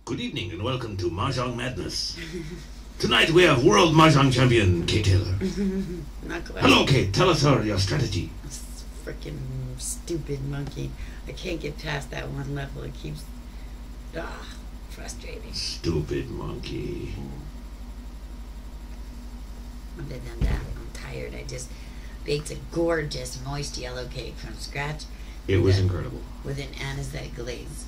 Good evening and welcome to Mahjong Madness. Tonight we have World Mahjong Champion Kate Taylor. Not quite. Hello Kate, tell us your strategy. This freaking stupid monkey. I can't get past that one level. It keeps frustrating. Stupid monkey. Other than that, I'm tired. I just baked a gorgeous moist yellow cake from scratch. It was incredible. With an anisette glaze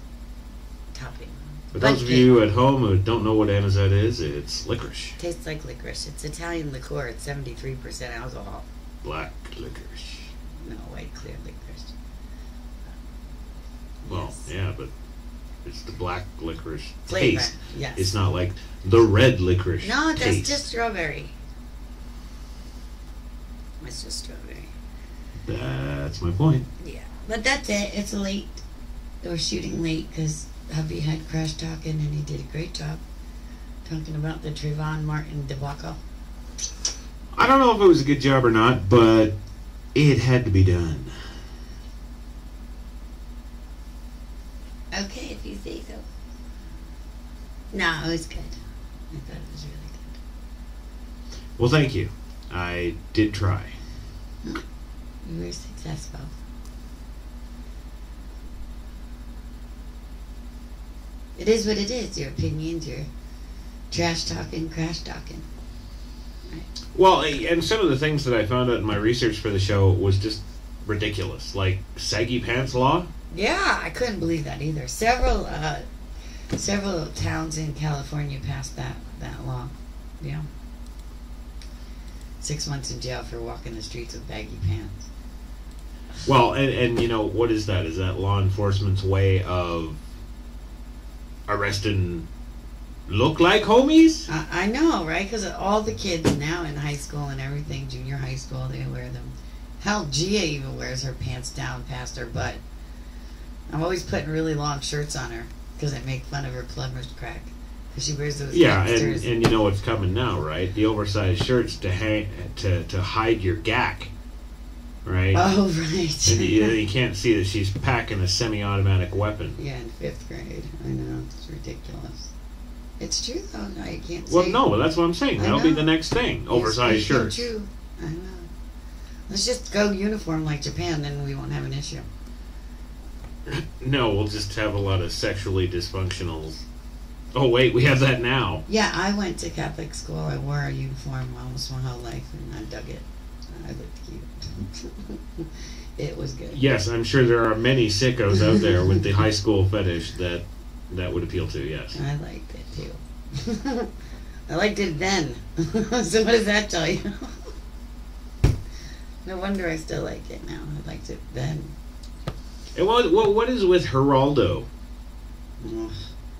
topping. For those of you at home who don't know what anisette is, it's licorice. Tastes like licorice. It's Italian liqueur. It's 73% alcohol. Black licorice. No, white clear licorice. Well, Yes. yeah, but it's the black licorice Flavor, taste. yes. It's not like the red licorice No, that's taste. just strawberry. It's just strawberry. That's my point. Yeah, but that's it. It's late. We're shooting late because hubby had crash talking and he did a great job talking about the Trayvon Martin debacle. I don't know if it was a good job or not, but it had to be done. Okay, if you say so. No, it was good. I thought it was really good. Well, thank you. I did try. We were successful. It is what it is. Your opinions, your trash talking, crash talking. Right. Well, and some of the things that I found out in my research for the show was just ridiculous. Like saggy pants law. Yeah, I couldn't believe that either. Several towns in California passed that law. Yeah. 6 months in jail for walking the streets with baggy pants. Well, and you know, what is that? Is that law enforcement's way of arresting look-like homies? I know, right? Because all the kids now in high school and everything, junior high school, they wear them. Hell, Gia even wears her pants down past her butt. I'm always putting really long shirts on her because I make fun of her plumber's crack. Because she wears those and you know what's coming now, right? The oversized shirts to hide your gack, right? Oh, right. And you can't see that she's packing a semi-automatic weapon. Yeah, in 5th grade. I know. It's ridiculous. It's true, though. No, you can't say. Well, no, that's what I'm saying. That'll be the next thing. Oversized shirts. True. I know. Let's just go uniform like Japan, then we won't have an issue. No, we'll just have a lot of sexually dysfunctional... Oh, wait, we have that now. Yeah, I went to Catholic school. I wore a uniform almost my whole life, and I dug it. I looked cute. It was good. Yes, I'm sure there are many sickos out there with the high school fetish that would appeal to, yes. I liked it, too. I liked it then. So what does that tell you? No wonder I still like it now. I liked it then. And what is with Geraldo?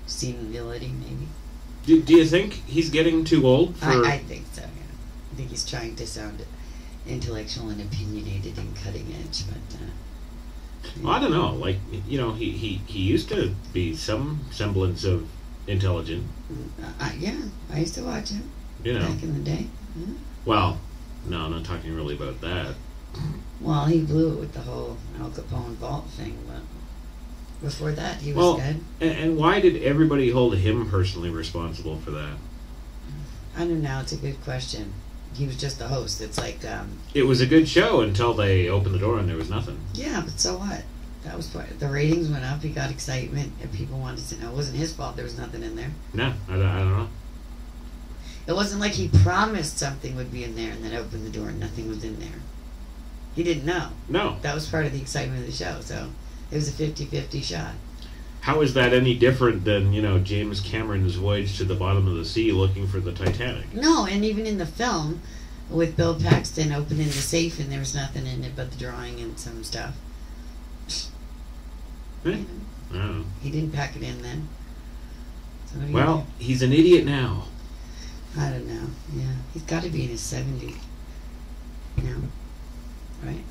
Senility, maybe. Do you think he's getting too old for... I think so, yeah. I think he's trying to sound intellectual and opinionated and cutting edge, but... Well, I don't know. Like, you know, he used to be some semblance of intelligent. Yeah, I used to watch him back in the day. Yeah. Well, no, I'm not talking really about that. Well, he blew it with the whole Al Capone vault thing, but before that, he was good. And why did everybody hold him personally responsible for that? I don't know. It's a good question. He was just the host. It's like... It was a good show until they opened the door and there was nothing. Yeah, but so what? That was the ratings went up. He got excitement, and people wanted to know. It wasn't his fault. There was nothing in there. No, I don't know. It wasn't like he promised something would be in there and then opened the door and nothing was in there. He didn't know. No. That was part of the excitement of the show, so it was a 50-50 shot. How is that any different than, you know, James Cameron's voyage to the bottom of the sea looking for the Titanic? No, and even in the film, with Bill Paxton opening the safe and there was nothing in it but the drawing and some stuff. I don't know. He didn't pack it in then. So well, he's an idiot now. I don't know. Yeah, he's got to be in his 70s now, right?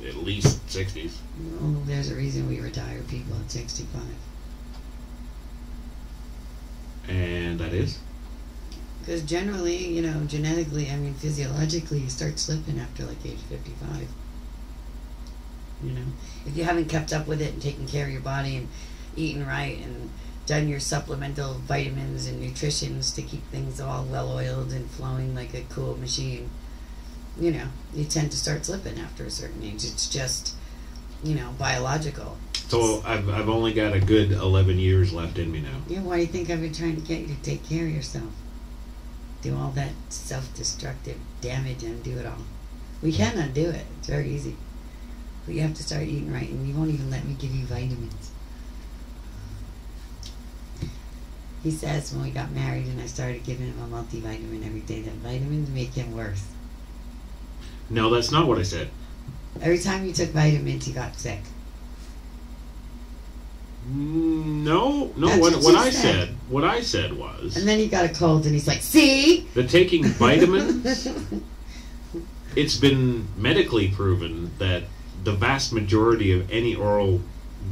At least 60s. Well, there's a reason we retire people at 65. And that is? Because generally, you know, genetically, I mean, physiologically, you start slipping after like age 55. You know, if you haven't kept up with it and taken care of your body and eaten right and done your supplemental vitamins and nutritions to keep things all well oiled and flowing like a cool machine, you know, you tend to start slipping after a certain age. It's just, you know, biological. So I've only got a good 11 years left in me now. Yeah, why do you think I've been trying to get you to take care of yourself? Do all that self-destructive damage and do it all. We can undo it. It's very easy. But you have to start eating right, and you won't even let me give you vitamins. He says when we got married and I started giving him a multivitamin every day, that vitamins make him worse. No, that's not what I said. Every time you took vitamins, you got sick. No. That's What I said was. And then he got a cold, and he's like, "See?" That taking vitamins. It's been medically proven that the vast majority of any oral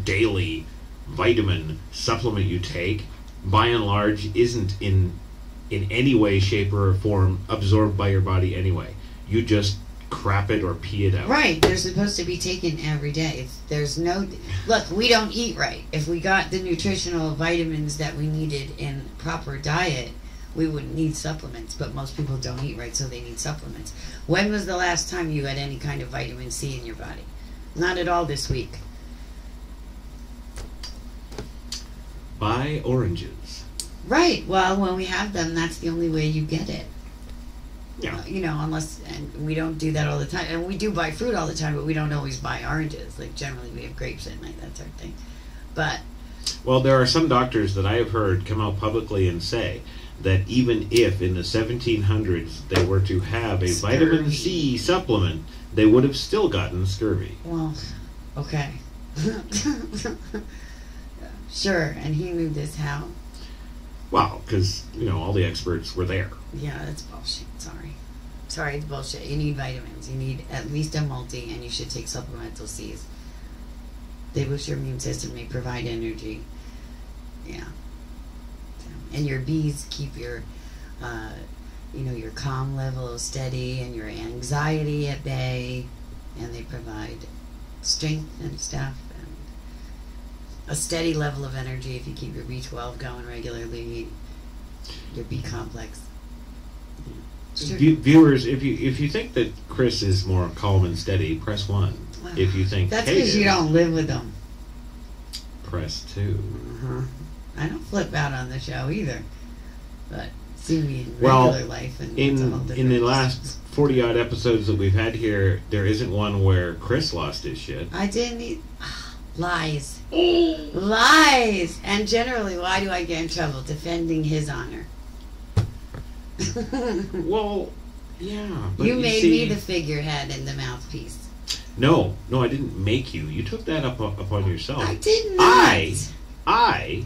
daily vitamin supplement you take, by and large, isn't in any way, shape, or form absorbed by your body anyway. You just crap it or pee it out. Right, they're supposed to be taken every day. There's no... Look, we don't eat right. If we got the nutritional vitamins that we needed in proper diet, we wouldn't need supplements. But most people don't eat right, so they need supplements. When was the last time you had any kind of vitamin C in your body? Not at all this week. Buy oranges. Right, well, when we have them, that's the only way you get it. Yeah. You know, unless, and we don't do that all the time. And we do buy fruit all the time, but we don't always buy oranges. Like, generally, we have grapes at night, that sort of thing. But... Well, there are some doctors that I have heard come out publicly and say that even if in the 1700s they were to have a vitamin C supplement, they would have still gotten scurvy. Well, okay. Sure, and he knew this how? Well, because, you know, all the experts were there. Yeah, that's bullshit. Sorry, it's bullshit. You need vitamins. You need at least a multi, and you should take supplemental C's. They boost your immune system. They provide energy. Yeah. And your B's keep your, your calm level steady and your anxiety at bay. And they provide strength and stuff. And a steady level of energy if you keep your B12 going regularly. Your B complex. Viewers, if you think that Chris is more calm and steady, press 1. Wow. If you think that's Kate because you don't live with them. Press 2. I don't flip out on the show either, but see me in regular life, and it's a whole different in the last 40 odd episodes that we've had here, there isn't one where Chris lost his shit. I didn't. Lies, lies, and generally, why do I get in trouble defending his honor? Well, yeah. But you made me the figurehead and the mouthpiece. No, I didn't make you. You took that upon yourself. I did not. I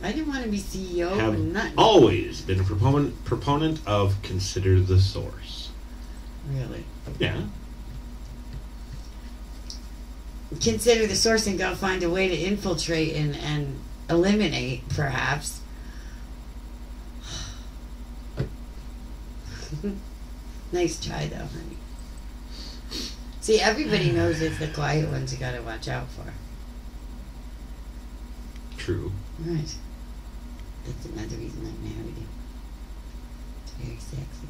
didn't want to be CEO. Have always been a proponent of consider the source. Really? Yeah. Consider the source and go find a way to infiltrate and eliminate, perhaps. Nice try, though, honey. See, everybody knows it's the quiet ones you gotta watch out for. True. Right. That's another reason I married him. It's very sexy.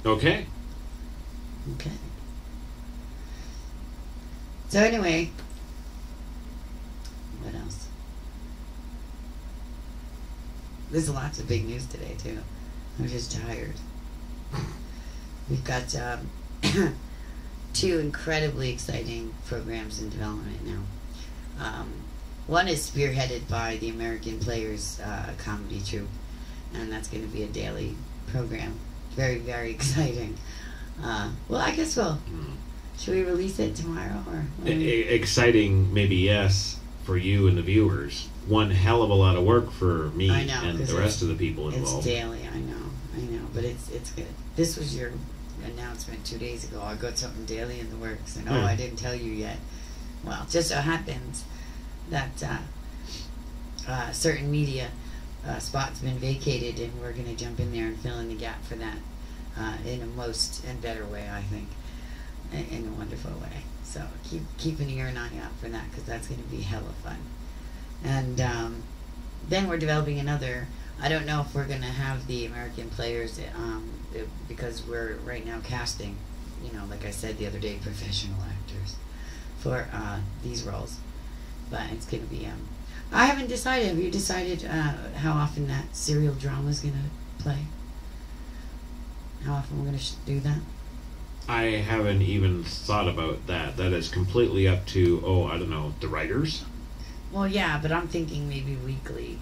Okay. Okay. So anyway, what else? There's lots of big news today, too. I'm just tired. We've got 2 incredibly exciting programs in development now. One is spearheaded by the American Players comedy troupe, and that's going to be a daily program. Very, very exciting. Well, I guess should we release it tomorrow? Or exciting, maybe yes, for you and the viewers. One hell of a lot of work for me and the rest of the people involved. It's daily, I know, but it's good. This was your announcement 2 days ago. I got something daily in the works, and I didn't tell you yet. Well, just so happens that certain media spot's been vacated, and we're going to jump in there and fill in the gap for that in a most and better way, I think. in a wonderful way. So keep an ear and eye out for that, because that's going to be hella fun. And then we're developing another. I don't know if we're going to have the American players because we're right now casting, like I said the other day, professional actors for these roles. But it's going to be. I haven't decided. Have you decided how often that serial drama is going to play? How often we're going to do that? I haven't even thought about that. That is completely up to, I don't know, the writers? Well, yeah, but I'm thinking maybe weekly.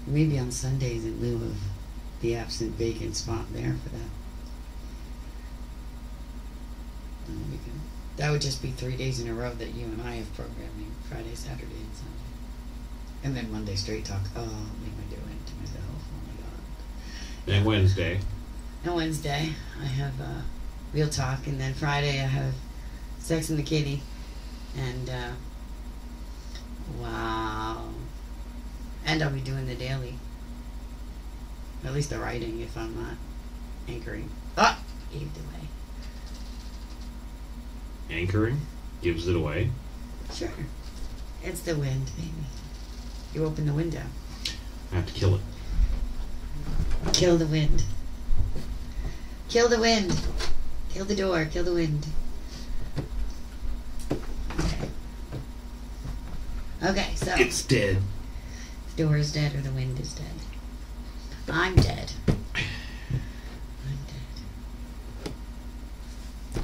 Maybe on Sundays in lieu of the absent vacant spot there for that. That would just be 3 days in a row that you and I have programming. Friday, Saturday, and Sunday. And then Monday straight talk. Oh, I'll make my doing to myself. Oh my God. And Wednesday. And Wednesday I have Real Talk, and then Friday I have Sex and the Kitty, and wow, and I'll be doing the daily, at least the writing if I'm not anchoring. Ah, gave it away. Anchoring gives it away. Sure, it's the wind, baby. You open the window. I have to kill it. Kill the wind. Kill the wind. Kill the door. Kill the wind. Okay. Okay, so. It's dead. The door is dead or the wind is dead. I'm dead. I'm dead.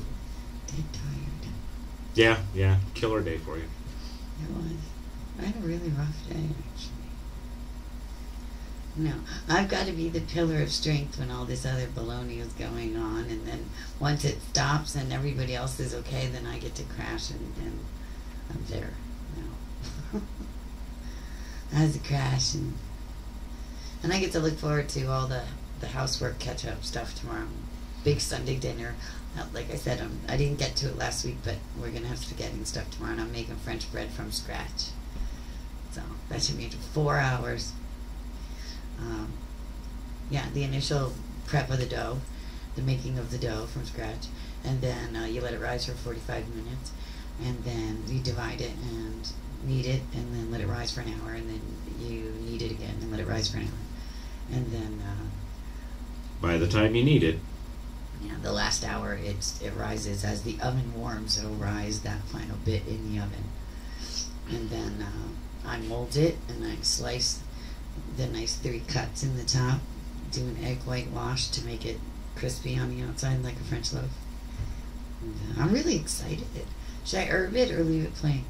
Dead tired. Yeah. Killer day for you. It was. I had a really rough day, actually. No, I've got to be the pillar of strength when all this other baloney is going on, and then once it stops and everybody else is okay, then I get to crash, and I'm there. No. I have to crash, and I get to look forward to all the housework catch-up stuff tomorrow. Big Sunday dinner. Like I said, I didn't get to it last week, but we're going to have spaghetti and stuff tomorrow, and I'm making French bread from scratch. So that should be 4 hours. The initial prep of the dough, the making of the dough from scratch, and then you let it rise for 45 minutes, and then you divide it and knead it, and then let it rise for an hour, and then you knead it again and let it rise for an hour, and then by the time you need it, the last hour it rises as the oven warms. It'll rise that final bit in the oven, and then I mold it and I slice the nice 3 cuts in the top, do an egg whitewash to make it crispy on the outside like a French loaf. And, I'm really excited. Should I herb it or leave it plain?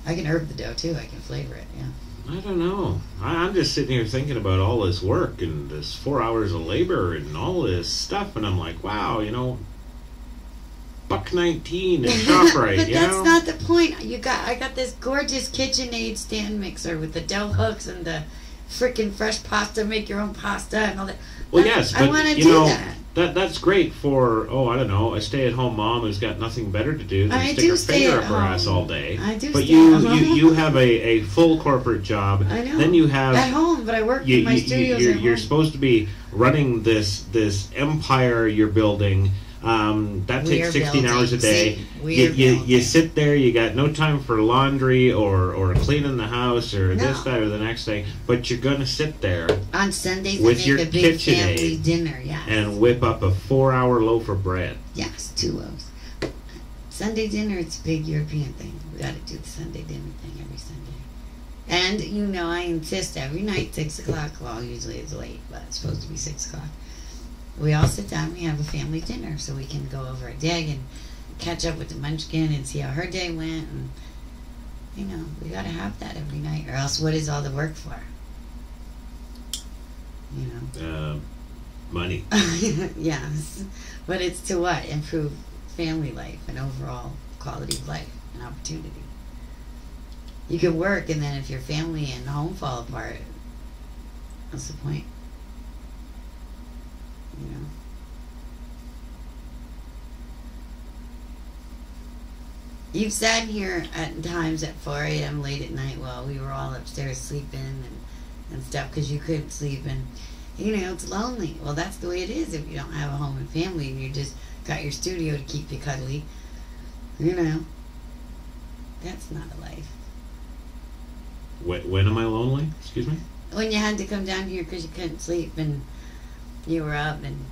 I can herb the dough too. I can flavor it, yeah. I don't know. I'm just sitting here thinking about all this work and this 4 hours of labor and all this stuff, and I'm like, wow, $1.19 in ShopRite. But that's not the point. I got this gorgeous KitchenAid stand mixer with the dough hooks and the freaking fresh pasta, make your own pasta and all that. Well, yes, but I want to do that. That's great for, I don't know, a stay-at-home mom who's got nothing better to do than stick her finger up her ass all day. I do. But you have a full corporate job. I know. Then you have at home, but I work in my studios. You're supposed to be running this empire you're building. That takes 16 hours a day. You sit there, you got no time for laundry or cleaning the house or this, that, or the next thing, but you're going to sit there on Sundays with and your make a big family KitchenAid dinner, yes. and whip up a 4-hour loaf of bread. Yes, 2 loaves. Sunday dinner, it's a big European thing. We got to do the Sunday dinner thing every Sunday. And, I insist every night, 6 o'clock, well, usually it's late, but it's supposed to be 6 o'clock. We all sit down, we have a family dinner, so we can go over a day and catch up with the munchkin and see how her day went. And, we got to have that every night, or else what is all the work for? Money. Yes. But it's to what? Improve family life and overall quality of life and opportunity. You can work, and then if your family and home fall apart, what's the point? You've sat here at times at 4 a.m. late at night while we were all upstairs sleeping and stuff because you couldn't sleep, and It's lonely. Well, that's the way it is if you don't have a home and family and you just got your studio to keep you cuddly. That's not a life. When am I lonely? Excuse me? When you had to come down here because you couldn't sleep and you were up and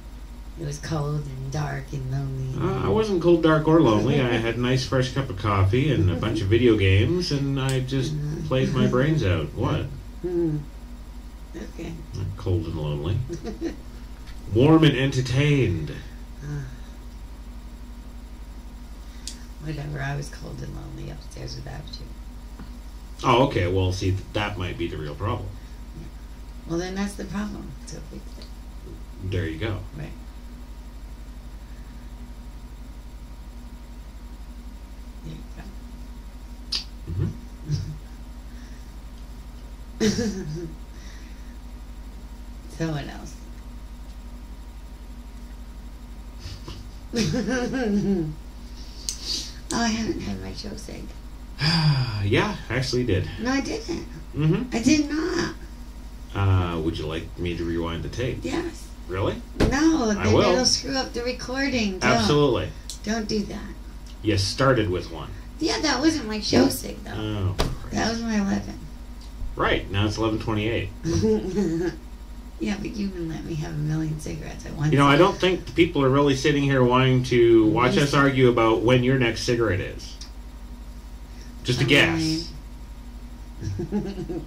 it was cold and dark and lonely. I wasn't cold, dark, or lonely. I had a nice fresh cup of coffee and a bunch of video games, and I just played my brains out. What? Okay. Not cold and lonely. Warm and entertained. Whatever, I was cold and lonely upstairs without you. Oh, okay. Well, see, that might be the real problem. Well, then that's the problem. So fix it. There you go. Right. There you go. So what else? Oh, I haven't had my show synced. Yeah, actually did. No, I didn't. Mm-hmm. I did not. Would you like me to rewind the tape? Yes. Really? No, I then will. it'll screw up the recording. Absolutely. Don't do that. You started with one. Yeah, that wasn't my show sync, though. Oh. That was my 11. Right, now it's 11:28. Yeah, but you wouldn't let me have a million cigarettes at once. I don't think the people are really sitting here wanting to watch us argue about when your next cigarette is. Just a guess. Fine.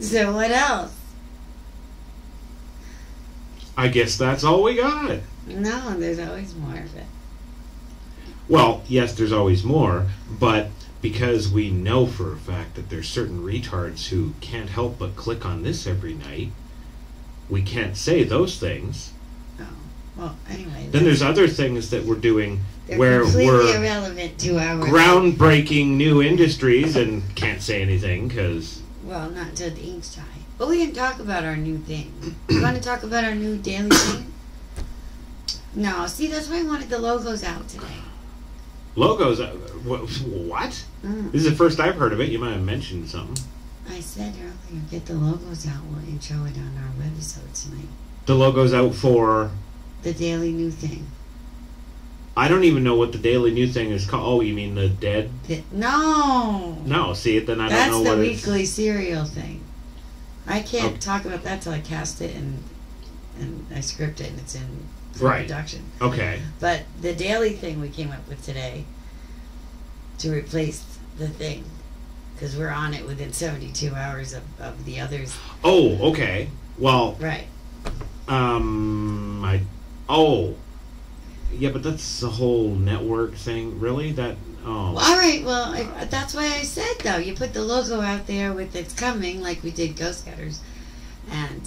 So what else? I guess that's all we got. No, there's always more of it. Well, yes, there's always more, but because we know for a fact that there's certain retards who can't help but click on this every night, we can't say those things. Oh, well, anyway. Then there's other things that we're doing they're where completely we're irrelevant to our groundbreaking new industries and can't say anything because... Well, not until the ink's dry. But we can talk about our new thing. You want to talk about our new daily thing? No, see, that's why I wanted the logos out today. Logos? What? This is the first I've heard of it. You might have mentioned something. I said earlier, get the logos out. We'll intro it on our webisode tonight. The logo's out for... The daily new thing. I don't even know what the daily new thing is called. Oh, you mean the dead? No! No, see, then I don't That's know the what weekly serial thing. I can't talk about that till I cast it and I script it and it's in production. Okay. But the daily thing we came up with today to replace the thing, because we're on it within 72 hours of the others. Oh, okay. Well, right. Yeah, but that's the whole network thing, really? Well, all right, well, that's why I said, though, you put the logo out there with it's coming, like we did Ghost Cutters, and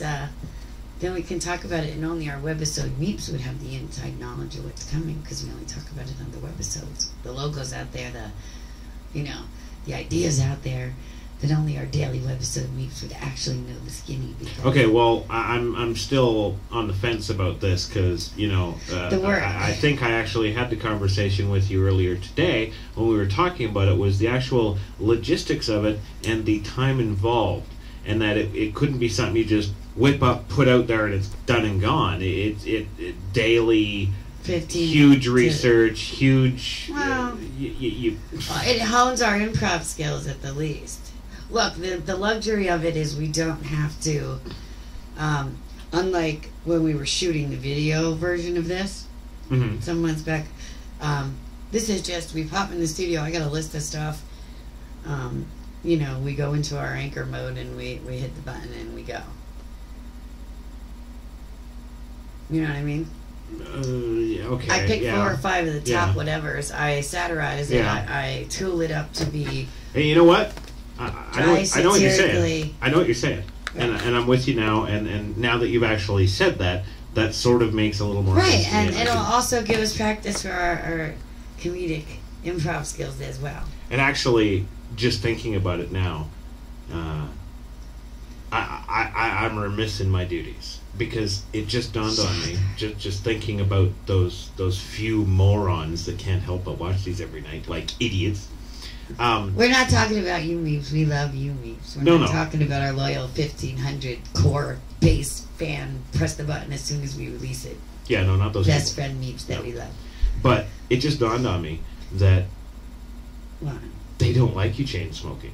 then we can talk about it, and only our webisode Meeps would have the inside knowledge of what's coming, because we only talk about it on the webisodes. The logo's out there, the idea's out there, that only our daily webisode Meeps would actually know the skinny. Okay, well, I'm still on the fence about this, because, the work. I think I actually had the conversation with you earlier today when we were talking about it, was the actual logistics of it and the time involved, and that it couldn't be something you just whip up, put out there, and it's done and gone. It daily, huge research, huge... Well, it hones our improv skills at the least. Look, the luxury of it is we don't have to, unlike when we were shooting the video version of this, some months back, this is just, we pop in the studio, I got a list of stuff, we go into our anchor mode and we hit the button and we go. You know what I mean? Okay. I pick 4 or 5 of the top whatevers. I satirize it. Yeah. I tool it up to be. Hey, you know what? I know what you're saying. I know what you're saying, right. and I'm with you now. And now that you've actually said that, that sort of makes a little more sense. Right, and it'll also give us practice for our comedic improv skills as well. And actually, just thinking about it now, I'm remiss in my duties because it just dawned on me, just thinking about those few morons that can't help but watch these every night like idiots. We're not talking about you, Meeps. We love you, Meeps. We're not talking about our loyal 1,500 core base fan. Press the button as soon as we release it. Yeah, no, not those best people. friend Meeps that we love. But it just dawned on me that what? They don't like you chain smoking.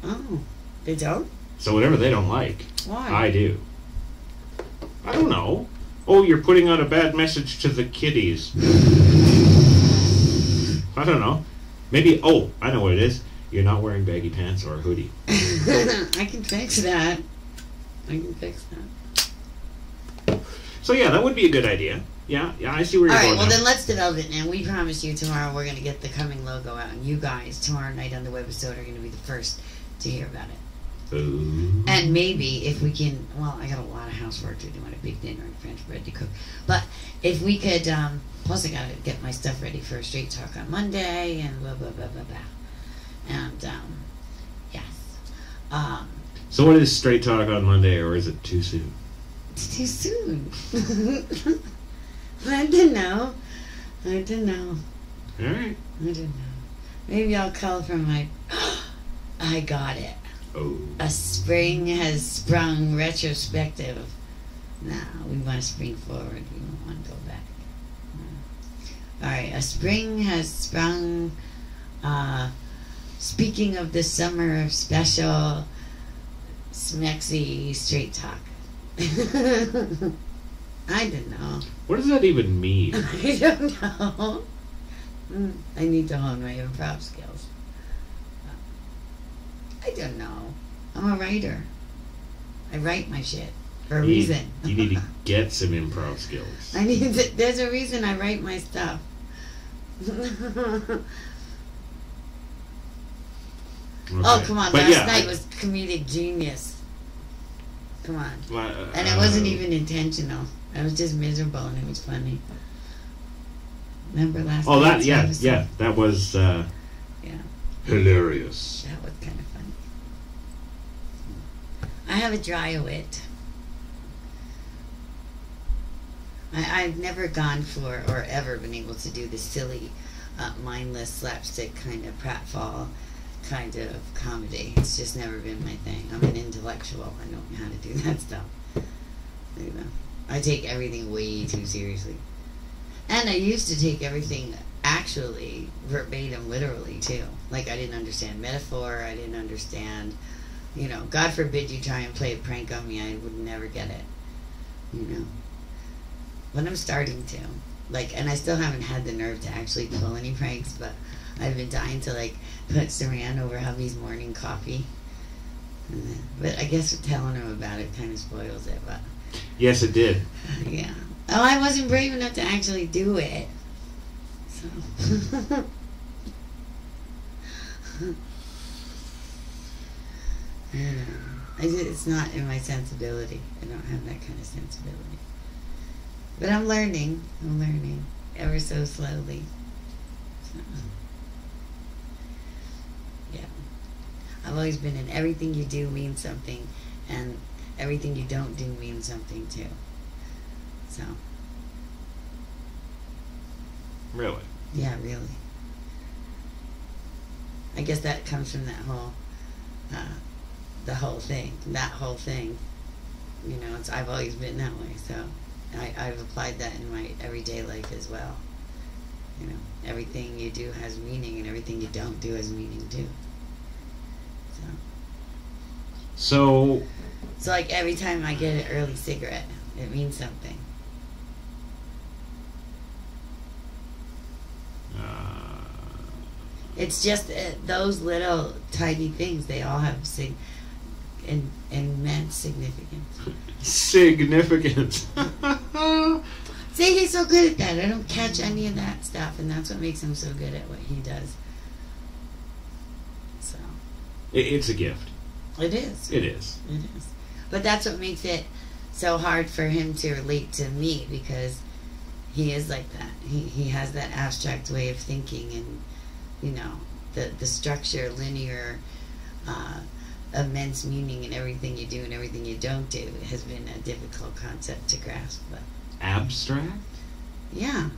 Oh, they don't? So whatever they don't like, why? I do. I don't know. Oh, you're putting out a bad message to the kiddies. I don't know. Maybe, I know what it is. You're not wearing baggy pants or a hoodie. I can fix that. So yeah, that would be a good idea. Yeah, I see where you're going. Alright, well then let's develop it now. We promise you tomorrow we're going to get the coming logo out. And you guys, tomorrow night on the webisode, are going to be the first to hear about it. Ooh. And maybe if we can, well, I got a lot of housework to do and a big dinner and French bread to cook. But if we could, plus I got to get my stuff ready for a straight talk on Monday and blah, blah, blah, blah, blah. And, yes. So what is straight talk on Monday, or is it too soon? It's too soon. I don't know. All right. I don't know. Maybe I'll call from my... I got it. Oh. A spring has sprung retrospective. Nah, we want to spring forward. We don't want to go back. Alright, a spring has sprung. Speaking of the summer special, smexy straight talk. I don't know. What does that even mean? I don't know. I need to hone my improv skills. I don't know. I'm a writer. I write my shit for a reason. You need to get some improv skills. There's a reason I write my stuff. Okay. Oh, come on. Last night was comedic genius. Come on. And it wasn't even intentional. I was just miserable and it was funny. Remember last night? Oh, that, yeah. That was hilarious. That was kind of funny. I have a dry wit. I've never gone for or ever been able to do the silly, mindless, slapstick kind of pratfall kind of comedy. It's just never been my thing. I'm an intellectual. I don't know how to do that stuff. You know, I take everything way too seriously. And I used to take everything actually verbatim, literally, too. Like, I didn't understand metaphor. I didn't understand, you know, God forbid you try and play a prank on me. I would never get it, you know. But I'm starting to. Like, and I still haven't had the nerve to actually pull any pranks, but I've been dying to, like, put saran over hubby's morning coffee. But I guess telling him about it kind of spoils it, but... Yes, it did. Yeah. Oh, I wasn't brave enough to actually do it. So... I don't know. It's not in my sensibility. I don't have that kind of sensibility. But I'm learning. Ever so slowly. So, yeah. I've always been in everything you do means something, and everything you don't do means something too. So. Really? Yeah, really. I guess that comes from that whole, that whole thing. You know, I've always been that way, so I've applied that in my everyday life as well. You know, everything you do has meaning, and everything you don't do has meaning too. So like every time I get an early cigarette, it means something. It's just those little tiny things. They all have immense significance. Significance. See, he's so good at that. I don't catch any of that stuff, and that's what makes him so good at what he does. So. It's a gift. It is. It is. It is. But that's what makes it so hard for him to relate to me, because he is like that. He has that abstract way of thinking, and you know, the structure, linear, immense meaning in everything you do and everything you don't do has been a difficult concept to grasp. But Abstract? yeah.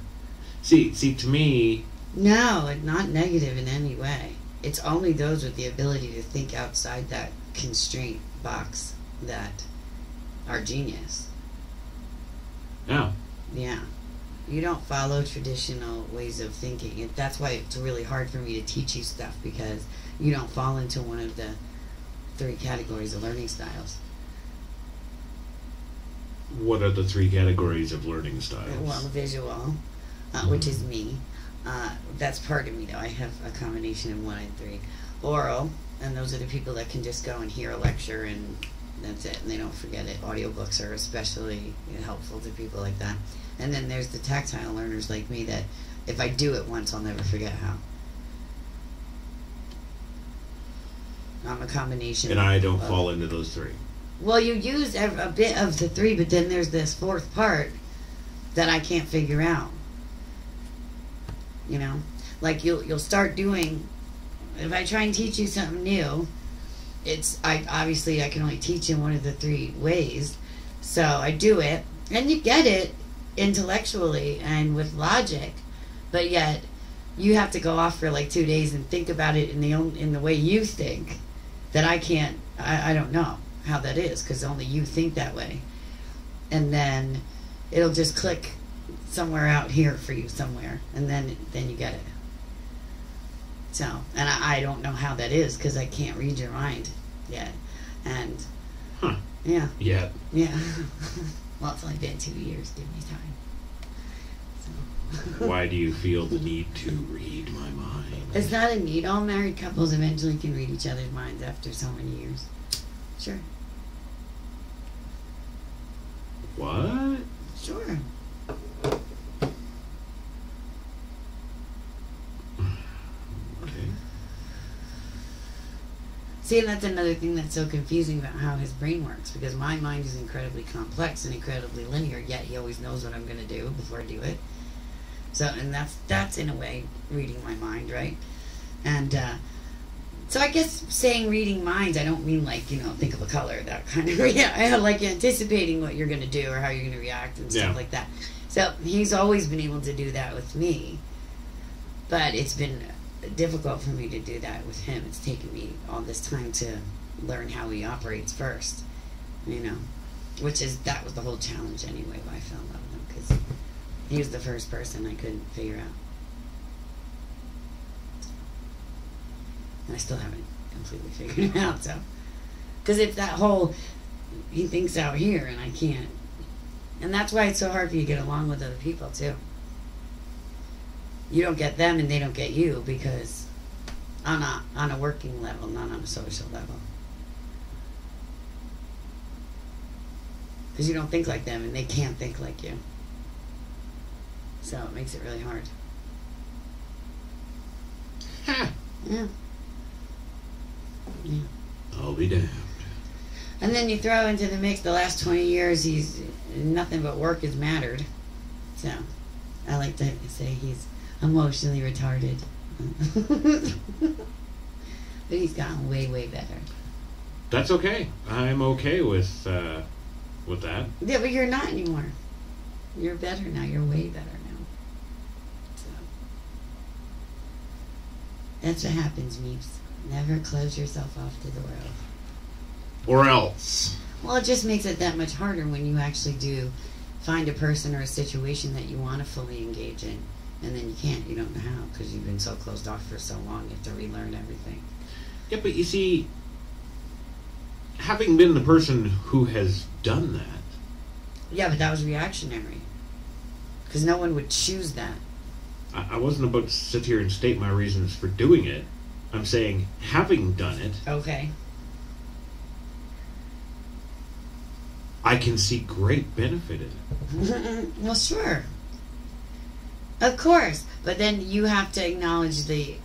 See, to me... No, not negative in any way. It's only those with the ability to think outside that constraint box that are genius. Oh. Yeah. You don't follow traditional ways of thinking. That's why it's really hard for me to teach you stuff, because you don't fall into one of the 3 categories of learning styles. What are the 3 categories of learning styles? Well, visual, which is me. That's part of me, though. I have a combination of 1 and 3. Oral, and those are the people that can just go and hear a lecture and that's it, and they don't forget it. Audiobooks are especially helpful to people like that. And then there's the tactile learners like me that if I do it once, I'll never forget how. I'm a combination. And I don't fall into those 3. Well, you use a bit of the 3, but then there's this 4th part that I can't figure out. You know? Like, you'll start doing... If I try and teach you something new, obviously I can only teach in one of the 3 ways. So I do it, and you get it intellectually and with logic, but yet you have to go off for like 2 days and think about it in the way you think, that I can't. I don't know how that is, because only you think that way, and then it'll just click somewhere out here for you somewhere, and then you get it. So, and I don't know how that is, because I can't read your mind yet, and yeah. Well, it's only been 2 years. Give me time. So. Why do you feel the need to read my mind? It's not a need. All married couples eventually can read each other's minds after so many years. Sure. What? Sure. Okay. See, and that's another thing that's so confusing about how his brain works, because my mind is incredibly complex and incredibly linear, yet he always knows what I'm going to do before I do it. So, and that's in a way reading my mind, right? And so I guess saying reading minds, I don't mean like, think of a color, that kind of, like anticipating what you're going to do or how you're going to react and stuff like that. So he's always been able to do that with me, but it's been difficult for me to do that with him. It's taken me all this time to learn how he operates first, that was the whole challenge anyway, why I fell in love with him, because he was the first person I couldn't figure out. And I still haven't completely figured him out, so. Because it's that whole, he thinks out here and I can't. And that's why it's so hard for you to get along with other people, too. You don't get them and they don't get you, because on a working level, not on a social level. Because you don't think like them and they can't think like you. So it makes it really hard. Ha! Yeah. I'll be damned. And then you throw into the mix the last 20 years, he's nothing but work has mattered. So I like to say he's emotionally retarded. But he's gotten way, way better. That's okay. I'm okay with that. Yeah, but you're not anymore. You're better now. You're way better now. So that's what happens, Meeps. Never close yourself off to the world. Or else. Well, it just makes it that much harder when you actually do find a person or a situation that you want to fully engage in, and then you can't. You don't know how, because you've been so closed off for so long. You have to relearn everything. Yeah, but you see, having been the person who has done that. Yeah, but that was reactionary. Because no one would choose that. I wasn't about to sit here and state my reasons for doing it. I'm saying, having done it, Okay. I can see great benefit in it. Well, sure. Of course. But then you have to acknowledge the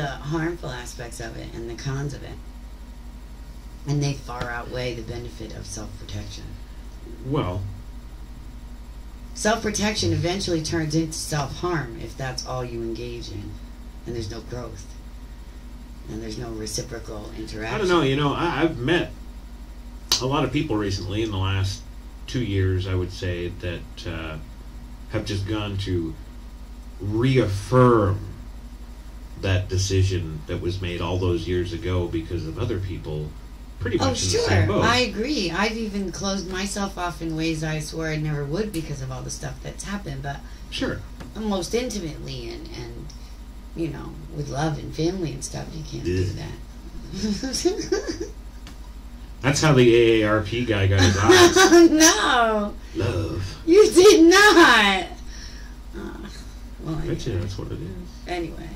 harmful aspects of it and the cons of it. And they far outweigh the benefit of self-protection. Well, self-protection eventually turns into self-harm if that's all you engage in and there's no growth. and there's no reciprocal interaction. I don't know. I've met a lot of people recently in the last 2 years, I would say, that have just gone to reaffirm that decision that was made all those years ago because of other people pretty much in the same boat. I agree. I've even closed myself off in ways I swore I never would because of all the stuff that's happened, but sure, most intimately and with love and family and stuff, you can't do that. That's how the AARP guy got his eyes. No. Love. You did not. Well, I bet you that's what it is. Anyway,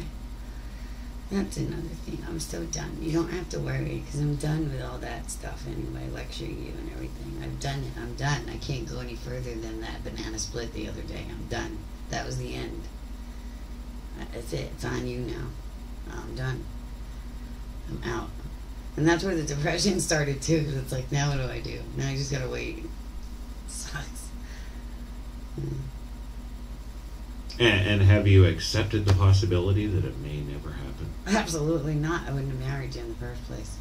that's another thing. I'm so done. You don't have to worry because I'm done with all that stuff anyway, lecturing you and everything. I've done it. I'm done. I can't go any further than that banana split the other day. I'm done. That was the end. That's it. It's on you now. I'm done. I'm out. And that's where the depression started too. Cause it's like, now what do I do? Now I just gotta wait. It sucks. And have you accepted the possibility that it may never happen? Absolutely not. I wouldn't have married you in the first place.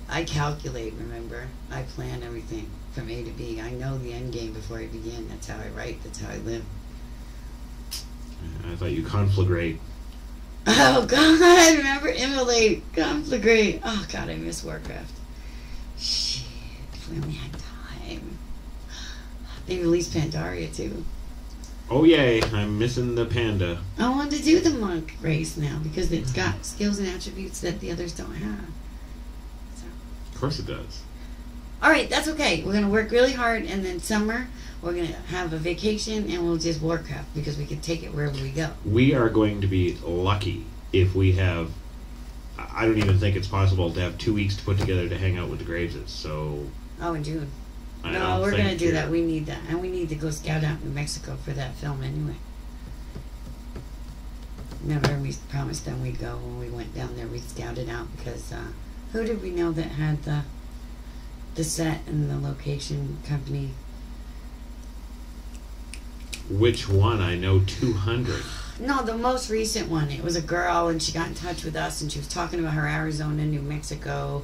I calculate, remember? I plan everything from A to B. I know the end game before I begin. That's how I write. That's how I live. I thought you conflagrate. Oh, God. Remember? Immolate. Conflagrate. Oh, God. I miss Warcraft. Shit. If we only had time. They released Pandaria, too. Oh, yay. I'm missing the panda. I want to do the monk race now because it's got skills and attributes that the others don't have. So. Of course it does. All right, that's okay. We're going to work really hard, and then summer, we're going to have a vacation, and we'll just Warcraft because we can take it wherever we go. We are going to be lucky if we have... I don't even think it's possible to have 2 weeks to put together to hang out with the Graveses, so... Oh, in June. No, we're going to do that. We need that. And we need to go scout out New Mexico for that film anyway. Remember, we promised them we'd go when we went down there. We scouted out because who did we know that had the set and the location company? Which one? I know 200. No, the most recent one. It was a girl, and she got in touch with us, and she was talking about her Arizona, New Mexico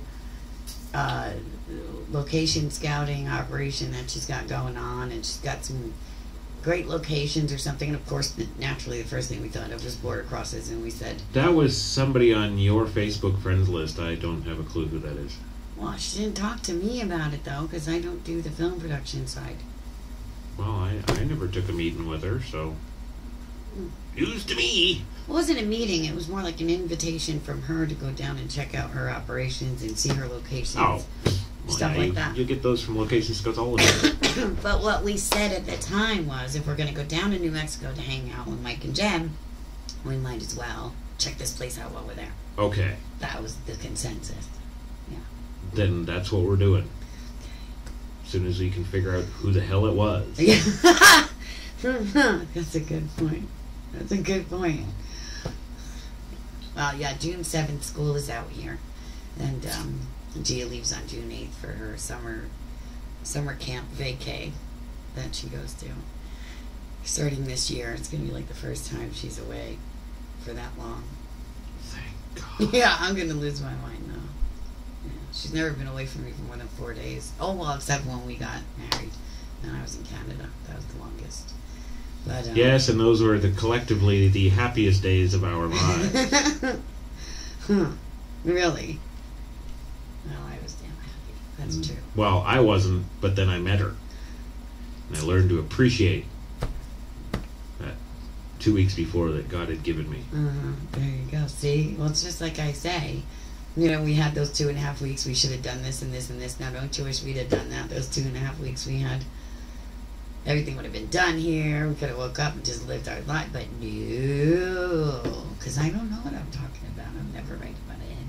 location scouting operation that she's got going on, and she's got some great locations or something. And of course, naturally, the first thing we thought of was border crosses, and we said... That was somebody on your Facebook friends list. I don't have a clue who that is. Well, she didn't talk to me about it, though, because I don't do the film production side. Well, I never took a meeting with her, so... News to me! It wasn't a meeting. It was more like an invitation from her to go down and check out her operations and see her locations. Oh. Well, stuff like that. You get those from location scouts all the time. But what we said at the time was, if we're going to go down to New Mexico to hang out with Mike and Jen, we might as well check this place out while we're there. Okay. That was the consensus. Yeah. Then that's what we're doing. As soon as we can figure out who the hell it was. That's a good point. That's a good point. Well, yeah, June 7th, school is out here. And Gia leaves on June 8th for her summer camp vacay that she goes to. Starting this year, it's going to be like the first time she's away for that long. Thank God. Yeah, I'm going to lose my mind now. Yeah, she's never been away from me for more than 4 days. Oh, well, except when we got married and I was in Canada. That was the longest. But, yes, and those were collectively the happiest days of our lives. Huh. Really? Well, I was damn happy. That's true. Well, I wasn't, but then I met her. And I learned to appreciate that 2 weeks before that God had given me. There you go. See? Well, it's just like I say. You know, we had those 2.5 weeks. We should have done this and this and this. Now, don't you wish we'd have done that? Those 2.5 weeks we had. Everything would have been done here. We could have woke up and just lived our life. But no. Because I don't know what I'm talking about. I'm never right about anything.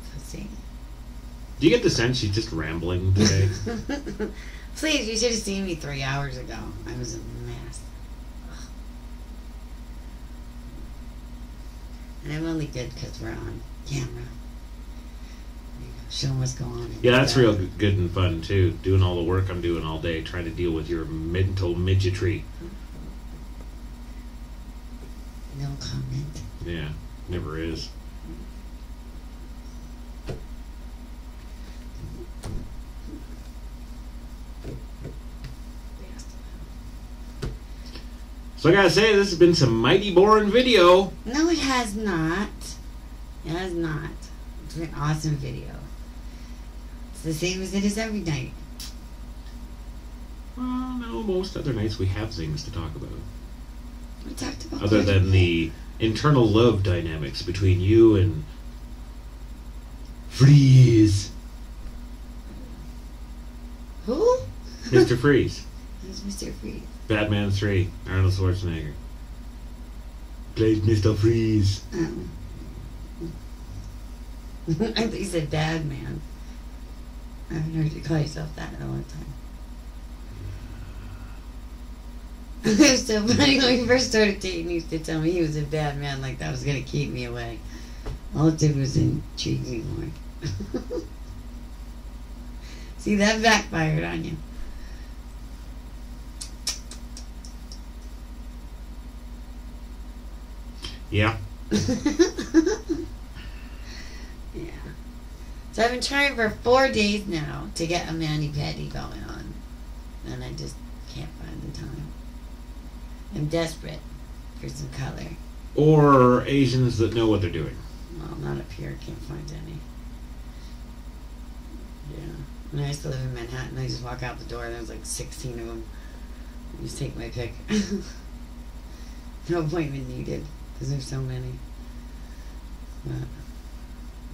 So, see? Do you get the sense she's just rambling today? Please, you should have seen me 3 hours ago. I was a mess. Ugh. And I'm only good because we're on camera. Show them what's going on. Yeah, that's real good and fun, too. Doing all the work I'm doing all day, trying to deal with your mental midgetry. No comment. Yeah, never is. So I gotta say, this has been some mighty boring video. No, it has not. It has not. It's an awesome video. It's the same as it is every night. Well, no, most other nights we have things to talk about. We talked about other than the internal love dynamics between you and Freeze. Who? Mr. Freeze. Who's Mr. Freeze? Batman 3, Arnold Schwarzenegger. Plays Mr. Freeze. Oh. I thought you said bad man. I haven't heard you call yourself that in a long time. It was so funny when we first started dating. He used to tell me he was a bad man, like that was going to keep me away. All it did was intrigue me more. See, that backfired on you. Yeah. Yeah. So I've been trying for 4 days now to get a mani-pedi going on. And I just can't find the time. I'm desperate for some color. Or Asians that know what they're doing. Well, not up here. Can't find any. Yeah. When I used to live in Manhattan, I just walk out the door and there's like 16 of them. I just take my pick. No appointment needed because there's so many. But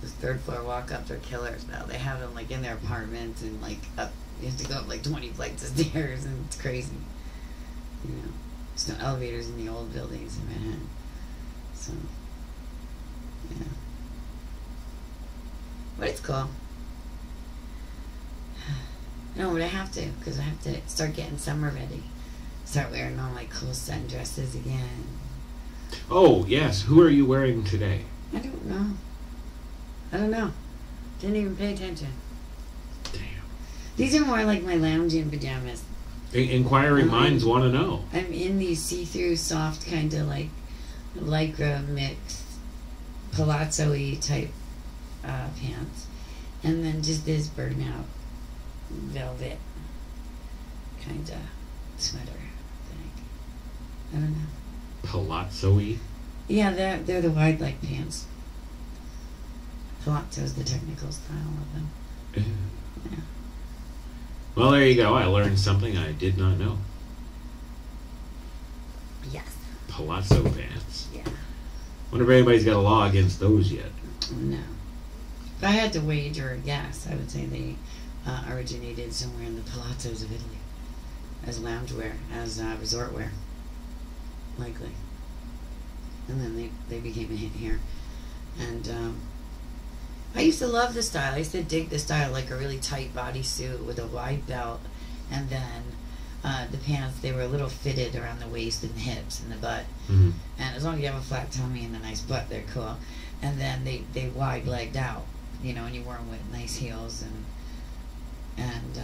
those third floor walk-ups are killers now. They have them like in their apartments and like up. You have to go up like 20 flights of stairs and it's crazy. You know, there's no elevators in the old buildings in Manhattan. So, yeah. But it's cool. No, but I have to, because I have to start getting summer ready. Start wearing all my cool sundresses again. Oh, yes. Who are you wearing today? I don't know. I don't know. Didn't even pay attention. Damn. These are more like my lounging pajamas. Inquiring minds want to know. I'm in these see-through, soft, kind of like lycra mixed, palazzo-y type pants. And then just this burnout velvet kind of sweater thing. I don't know. Palazzo-y? Yeah, they're the wide leg pants. Palazzo is the technical style of them. Yeah. Well, there you go. I learned something I did not know. Yes. Palazzo pants. Yeah. Wonder if anybody's got a law against those yet. No. If I had to wager a guess, I would say they originated somewhere in the palazzos of Italy as loungewear, as resort wear, likely. And then they became a hit here. And I used to love the style. I used to dig the style, like a really tight bodysuit with a wide belt. And then the pants, they were a little fitted around the waist and the hips and the butt. Mm-hmm. And as long as you have a flat tummy and a nice butt, they're cool. And then they wide-legged out, you know, and you wore them with nice heels. And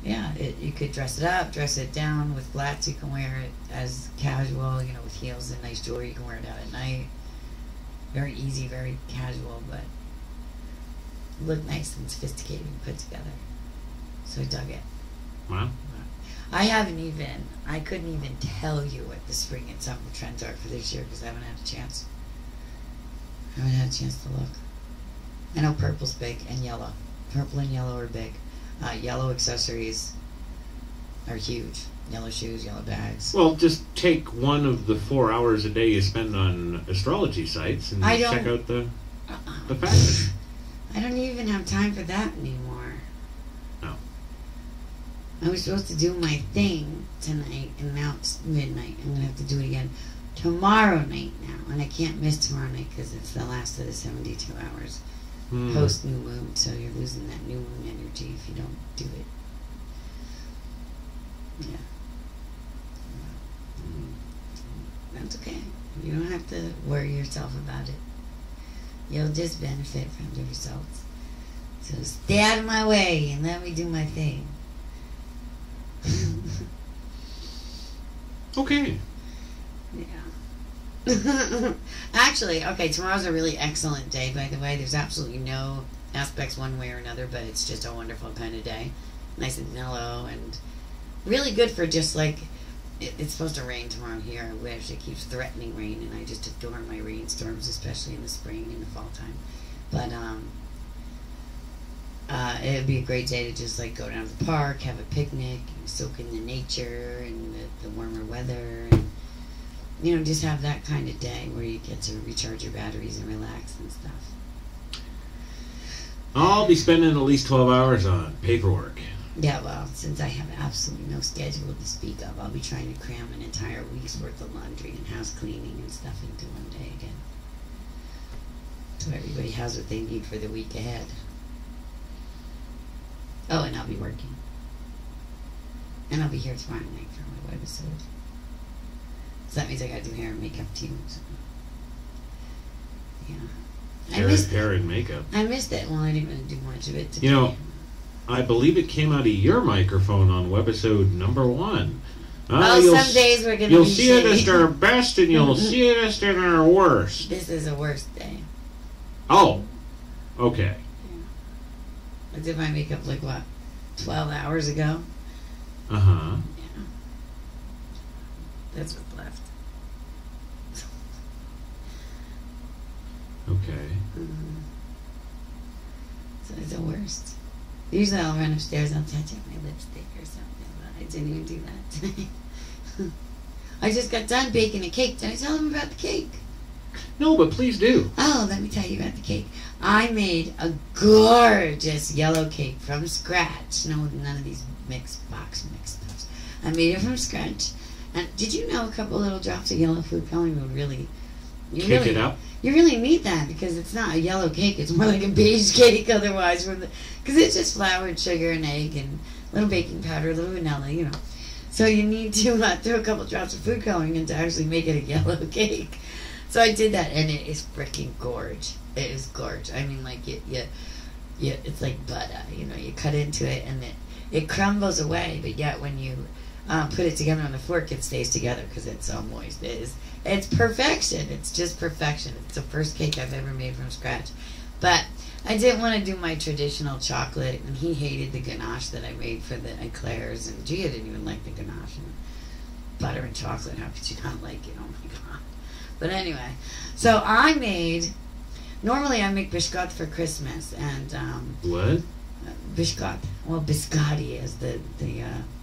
yeah, you could dress it up, dress it down with flats. You can wear it as casual, you know, with heels and nice jewelry. You can wear it out at night. Very easy, very casual, but look nice and sophisticated and put together. So I dug it. Wow. I couldn't even tell you what the spring and summer trends are for this year because I haven't had a chance. I haven't had a chance to look. I know purple's big and yellow. Purple and yellow are big. Yellow accessories are huge. Yellow shoes, yellow bags. Well, just take one of the 4 hours a day you spend on astrology sites and check out the fashion. I don't even have time for that anymore. No. I was supposed to do my thing tonight, and now it's midnight. I'm going to have to do it again tomorrow night now. And I can't miss tomorrow night because it's the last of the 72 hours post new moon. So you're losing that new moon energy if you don't do it. Yeah. That's okay. You don't have to worry yourself about it. You'll just benefit from the results. So stay out of my way and let me do my thing. Okay. Yeah. Actually, okay, tomorrow's a really excellent day, by the way. There's absolutely no aspects one way or another, but it's just a wonderful kind of day. Nice and mellow and really good for just like, it's supposed to rain tomorrow here. I wish. It keeps threatening rain, and I just adore my rainstorms, especially in the spring and the fall time. But, it would be a great day to just like go down to the park, have a picnic, soak in the nature and the warmer weather, and just have that kind of day where you get to recharge your batteries and relax and stuff. I'll be spending at least 12 hours on paperwork. Yeah, well, since I have absolutely no schedule to speak of, I'll be trying to cram an entire week's worth of laundry and house cleaning and stuff into one day again. So everybody has what they need for the week ahead. Oh, and I'll be working. And I'll be here tomorrow night for my webisode. So that means I gotta do hair and makeup too. So. Yeah. Hair and makeup. I missed it. Well, I didn't really do much of it today. I believe it came out of your microphone on webisode number 1. Some days we're gonna. You'll see it as our best, and you'll see it as our worst. This is a worst day. Oh, okay. I did my makeup like 12 hours ago. Yeah. That's what's left. Okay. So it's the worst. Usually I'll run upstairs, I'll touch up my lipstick or something, but I didn't even do that today. I just got done baking a cake. Did I tell them about the cake? No, but please do. Oh, let me tell you about the cake. I made a gorgeous yellow cake from scratch. No, none of these box mix stuffs. I made it from scratch. And did you know a couple little drops of yellow food coloring would really... Kick it up? You really need that because it's not a yellow cake. It's more like a beige cake otherwise. Because it's just flour and sugar and egg and a little baking powder, a little vanilla, So you need to throw a couple drops of food coloring in to actually make it a yellow cake. So I did that, and it is freaking gorge. It is gorge. I mean, like, it's like butter, You cut into it, and it crumbles away, but yet when you put it together on the fork, it stays together because it's so moist. It's perfection. It's just perfection. It's the first cake I've ever made from scratch. But I didn't want to do my traditional chocolate, and he hated the ganache that I made for the eclairs, and Gia didn't even like the ganache. And butter and chocolate, how could you not like it? Oh my god. But anyway, so normally I make biscotti for Christmas, and what? Biscotti. Well, biscotti is the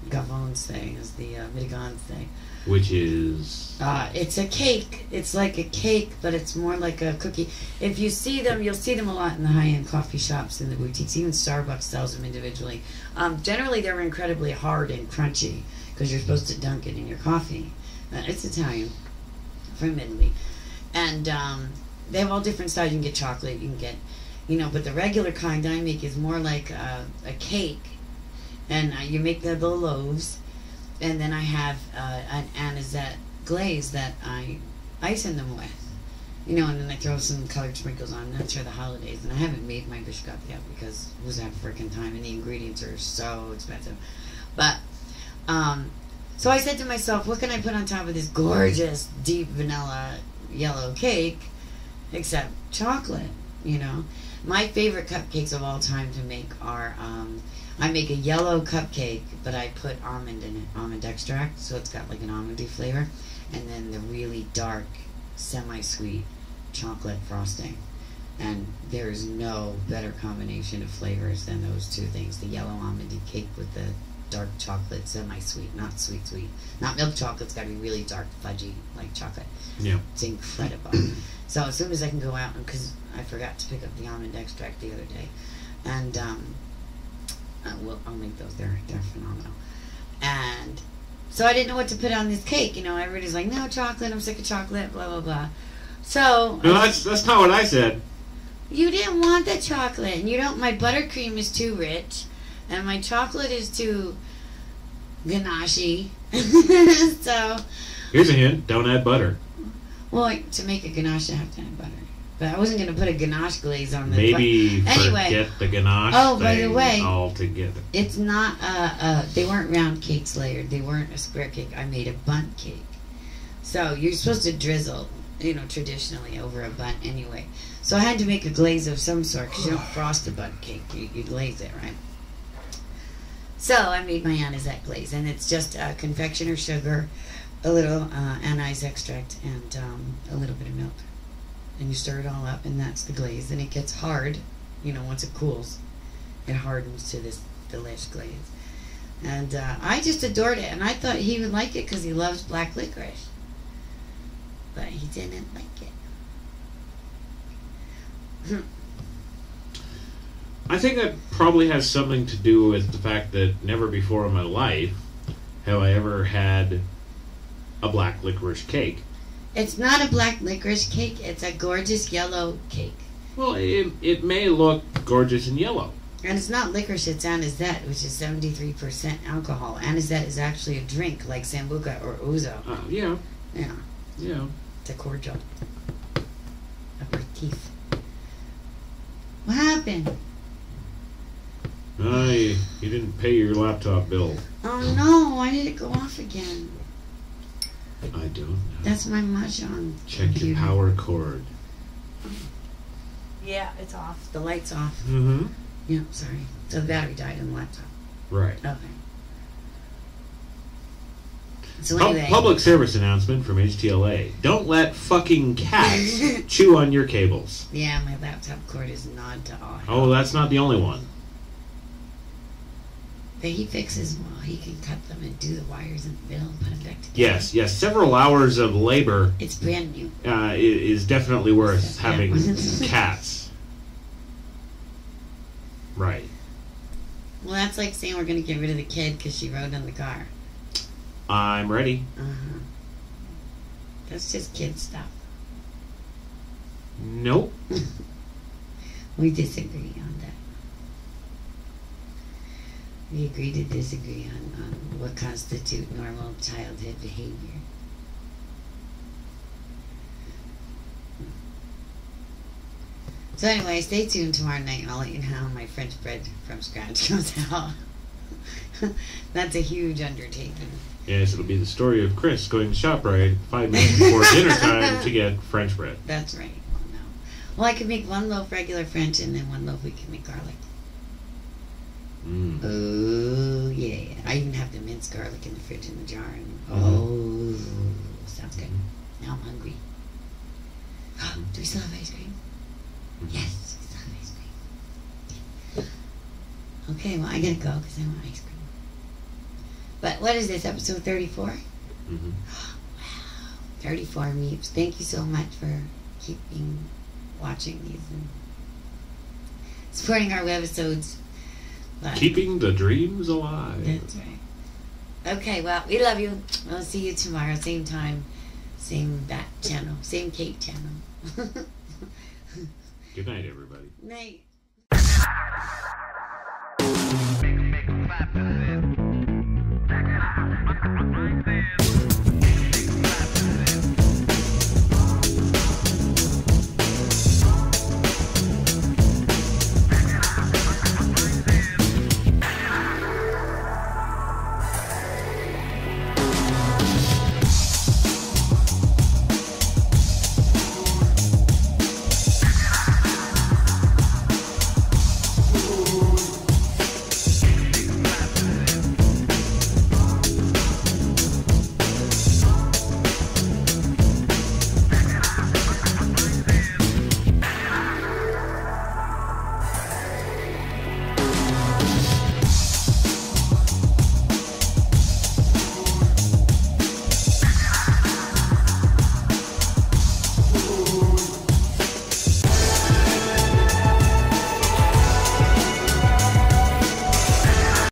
Gavons say, is the Mitigans say. Which is? It's a cake. It's like a cake, but it's more like a cookie. If you see them, you'll see them a lot in the high-end coffee shops, in the boutiques. Even Starbucks sells them individually. Generally, they're incredibly hard and crunchy because you're supposed to dunk it in your coffee. It's Italian, from Italy. And they have all different styles. You can get chocolate, you can get, but the regular kind I make is more like a cake. And you make the little loaves. And then I have an anisette glaze that I ice in them with. And then I throw some colored sprinkles on. That's for the holidays. And I haven't made my biscotti yet because who's that freaking time? And the ingredients are so expensive. But, so I said to myself, what can I put on top of this gorgeous, deep vanilla yellow cake except chocolate, My favorite cupcakes of all time to make are... I make a yellow cupcake, but I put almond in it, almond extract, so it's got like an almondy flavor, and then the really dark, semi-sweet chocolate frosting. And there's no better combination of flavors than those two things, the yellow almondy cake with the dark chocolate, semi-sweet, not sweet. Not milk chocolate, it's got to be really dark, fudgy, like chocolate. Yeah. It's incredible. So as soon as I can go out, because I forgot to pick up the almond extract the other day, and I'll make those. They're phenomenal. And so I didn't know what to put on this cake. Everybody's like, no chocolate. I'm sick of chocolate. Blah blah blah. So no, that's not what I said. You didn't want the chocolate, and you don't. My buttercream is too rich, and my chocolate is too ganache. So here's a hint: don't add butter. Well, to make a ganache, I have to add butter. But I wasn't going to put a ganache glaze on the... Maybe anyway, forget the ganache by the way, altogether. It's not... they weren't round cakes layered. They weren't a square cake. I made a bundt cake. So you're supposed to drizzle you know, traditionally over a bun anyway. So I had to make a glaze of some sort because you don't frost a bun cake, you glaze it, right? So I made my anisette glaze, and it's just confectioner sugar, a little anise extract, and a little bit of milk. And you stir it all up, and that's the glaze. And it gets hard, you know, once it cools, it hardens to this delish glaze. And I just adored it, and I thought he would like it because he loves black licorice. But he didn't like it. I think that probably has something to do with the fact that never before in my life have I ever had a black licorice cake. It's not a black licorice cake. It's a gorgeous yellow cake. Well, it may look gorgeous and yellow. And it's not licorice, it's anisette, which is 73% alcohol. Anisette is actually a drink like Sambuca or Ouzo. Yeah. Yeah. Yeah. It's a cordial. Aperitif. What happened? You didn't pay your laptop bill. Oh no, why did it go off again? I don't know. That's my mahjong Check computer. your power cord. Yeah, it's off. The light's off. Mm-hmm. Yeah, sorry. So the battery died on the laptop. Right. Okay. So anyway. Public service announcement from HTLA. Don't let fucking cats chew on your cables. Yeah, my laptop cord is gnawed to all. Oh, that's not the only one. But he fixes them all. He can cut them and do the wires in the middle and put them back together. Yes. Several hours of labor It's brand new. is definitely worth Yeah. having cats. Right. Well, that's like saying we're going to get rid of the kid because she rode on the car. I'm ready. Uh-huh. That's just kid stuff. Nope. We disagree on that. We agree to disagree on what constitutes normal childhood behavior. So anyway, stay tuned tomorrow night and I'll let you know how my French bread from scratch goes out. That's a huge undertaking. Yes, it'll be the story of Chris going to ShopRite 5 minutes before dinner time to get French bread. That's right. Oh, no. Well, I could make one loaf regular French and then one loaf we can make garlic. Mm. Oh, yeah. I even have the minced garlic in the fridge in the jar. And, oh, sounds good. Now I'm hungry. Do we still have ice cream? Yes, we still have ice cream. Okay, well, I gotta go because I want ice cream. But what is this, episode 34? Mm-hmm. Wow, 34 meeps. Thank you so much for watching these and supporting our webisodes. But Keeping the dreams alive. that's right. Okay, well, we love you. We'll see you tomorrow, same time, same bat channel, same cake channel. Good night, everybody. Night. Make 'em clap.